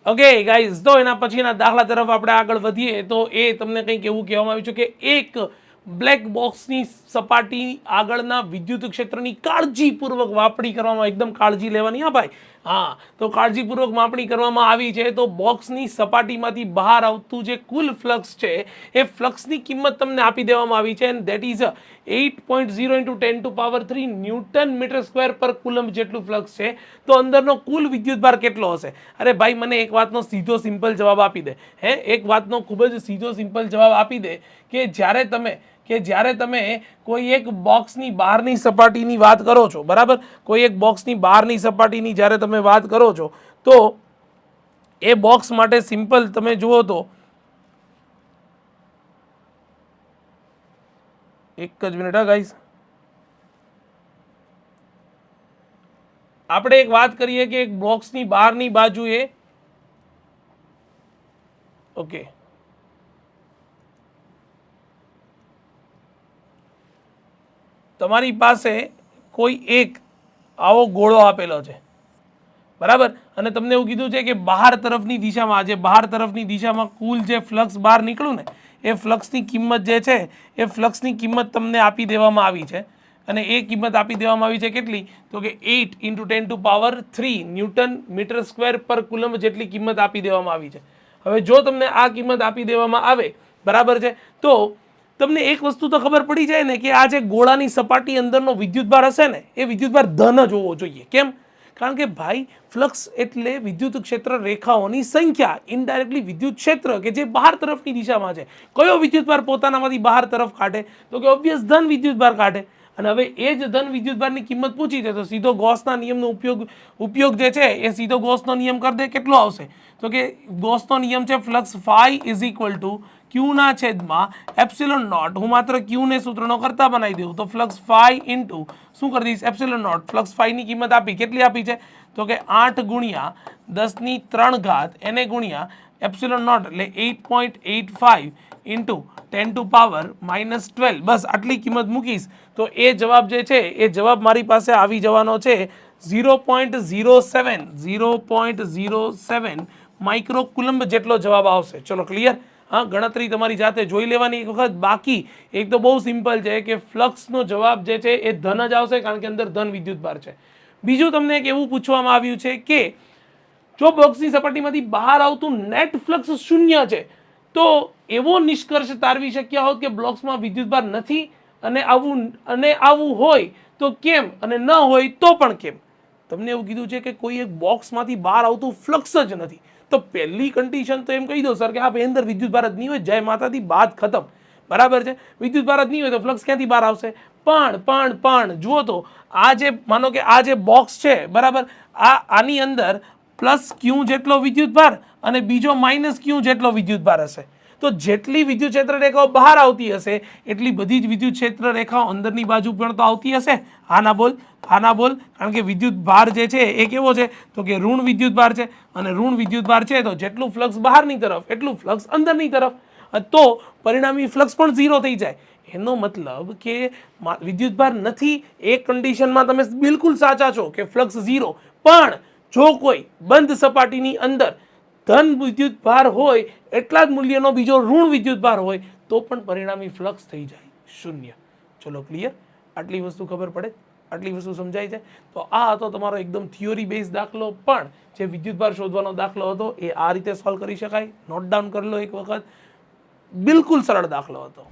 Okay guys, તો એના પછીના દાખલા તરફ આપણે આગળ વધીએ તો એ તમને કંઈક એવું કહેવામાં આવ્યું છે કે એક બ્લેક બોક્સની સપાટી આગળના વિદ્યુત ક્ષેત્રની કાળજીપૂર્વક માપણી કરવામાં, એકદમ કાળજી લેવાની હા ભાઈ, હા, તો કાળજીપૂર્વક માપણી કરવામાં આવી છે. તો બોક્સની સપાટીમાંથી બહાર આવતું જે કુલ ફ્લક્સ છે એ ફ્લક્સની કિંમત તમને આપી દેવામાં આવી છે, and that is 8.0 × 10⁻³ newton metre square પર કુલમ્બ જેટલું ફ્લક્સ છે. તો અંદરનો કુલ વિદ્યુતભાર કેટલો હશે? અરે ભાઈ, મને એક વાતનો સીધો સિમ્પલ જવાબ આપી દે. એક વાતનો ખૂબ જ સીધો સિમ્પલ જવાબ આપી દે કે જ્યારે તમે કોઈ એક બોક્સની બહારની સપાટીની વાત કરો છો, બરાબર, કોઈ એક બોક્સની બહારની સપાટીની જ્યારે તમે વાત કરો છો તો એ બોક્સ માટે સિમ્પલ તમે જુઓ તો એક જ મિનિટ હા ગાઈસ, આપણે એક વાત કરીએ કે એક બોક્સની બહારની બાજુએ ઓકે તમારી પાસે કોઈ એક આવો ગોળો આપેલો છે, બરાબર, અને તમને એવું કીધું છે કે બહાર તરફની દિશામાં કુલ જે ફ્લક્સ બહાર નીકળ્યું ને એ ફ્લક્સની કિંમત જે છે એ ફ્લક્સની કિંમત તમને આપી દેવામાં આવી છે. અને એ કિંમત આપી દેવામાં આવી છે કેટલી? તો કે 8 × 10⁻³ ન્યૂટન મીટર સ્ક્વેર પર કુલમ્બ જેટલી કિંમત આપી દેવામાં આવી છે. હવે જો તમને આ કિંમત આપી દેવામાં આવે, બરાબર છે, તો તમને એક વસ્તુ તો ખબર પડી જાય ને કે આ જે ગોળાની સપાટી અંદરનો વિદ્યુતભાર હશે ને એ વિદ્યુતભાર ધન જ હોવો જોઈએ. કેમ? કારણ કે ભાઈ, ફ્લક્સ એટલે વિદ્યુત ક્ષેત્ર રેખાઓની સંખ્યા, ઇનડાયરેક્ટલી વિદ્યુત ક્ષેત્ર કે જે બહાર તરફની દિશામાં છે. કયો વિદ્યુતભાર પોતાનામાંથી બહાર તરફ કાઢે? તો કે ઓબ્વિયસ ધન વિદ્યુતભાર કાઢે. અને હવે એ જ ધન વિદ્યુતભારની કિંમત પૂછી છે તો સીધો ગોસના નિયમનો ઉપયોગ જે છે એ સીધો ગોસનો નિયમ કરી દે. કેટલો આવશે? તો કે ગોસનો નિયમ છે ફ્લક્સ ફાઈ = ક્યુના છેદમાં એપ્સિલોન નોટ. હું માત્ર ક્યુને સૂત્રનો કરતા બનાવી દઉં તો ફ્લક્સ ફાઈ ઇન્ટુ શું કરી દઈશ? Epsilon not. ફ્લક્સ ફાઈની કિંમત આપી, કેટલી આપી છે? તો કે 8 × 10³ એને ગુણ્યા એપ્સિલોન નોટ એટલે 8.85 ઇન્ટુ 10⁻−12. બસ આટલી કિંમત મૂકીશ તો એ જવાબ જે છે એ જવાબ મારી પાસે આવી જવાનો છે 0.07 માઇક્રો કુલમ્બ જેટલો જવાબ આવશે. ચલો ક્લિયર? હા, ગણતરી તમારી જાતે જોઈ લેવાની એક વખત. બાકી એક તો બહુ સિમ્પલ છે કે ફ્લક્સનો જવાબ જે છે એ ધન જ આવશે કારણ કે અંદર ધન વિદ્યુતભાર છે. બીજું તમને એક એવું પૂછવામાં આવ્યું છે કે જો બોક્સની સપાટીમાંથી બહાર આવતું નેટ ફ્લક્સ શૂન્ય છે તો એવો નિષ્કર્ષ તારવી શક્યા હોત કે બ્લોક્સમાં વિદ્યુતભાર નથી, અને આવું હોય તો કેમ, અને ન હોય તો પણ કેમ? તમને એવું કીધું છે કે કોઈ એક બોક્સમાંથી બહાર આવતું ફ્લક્સ જ નથી, તો પહેલી કન્ડિશન તો એમ કહી દો સર કે હા ભાઈ, અંદર વિદ્યુતભાર જ નહીં હોય, જય માતાથી, બાત ખતમ. બરાબર છે, વિદ્યુતભાર જ નહીં હોય તો ફ્લક્સ ક્યાંથી બહાર આવશે? પણ જુઓ તો આ જે માનો કે આ જે બોક્સ છે, બરાબર, આની અંદર +Q જેટલો વિદ્યુતભાર અને બીજો -Q જેટલો વિદ્યુતભાર હશે. તો જેટલી વિદ્યુત ક્ષેત્ર રેખાઓ બહાર આવતી હશે એટલી બધી જ વિદ્યુત ક્ષેત્ર રેખાઓ અંદરની બાજુ પણ તો આવતી હશે. હા ના બોલ, હા ના બોલ. કારણ કે વિદ્યુત ભાર જે છે એ કેવો છે? તો કે ઋણ વિદ્યુત ભાર છે. અને ઋણ વિદ્યુત ભાર છે તો જેટલું ફ્લક્સ બહારની તરફ એટલું ફ્લક્સ અંદરની તરફ, તો પરિણામી ફ્લક્સ પણ 0 થઈ જાય. એનો મતલબ કે વિદ્યુતભાર નથી એ કન્ડિશનમાં તમે બિલકુલ સાચા છો કે ફ્લક્સ 0. પણ જો કોઈ બંધ સપાટીની અંદર ધન વિદ્યુતભાર હોય એટલા જ મૂલ્યનો બીજો ઋણ વિદ્યુતભાર હોય તો પણ પરિણામી ફ્લક્સ થઈ જાય 0. ચલો ક્લિયર? આટલી વસ્તુ ખબર પડે? આટલી વસ્તુ સમજાય છે? તો આ હતો તમારો એકદમ થિયોરી બેઝ દાખલો, પણ જે વિદ્યુતભાર શોધવાનો દાખલો હતો એ આ રીતે સોલ્વ કરી શકાય. નોટ ડાઉન કરી લો એક વખત. બિલકુલ સરળ દાખલો હતો.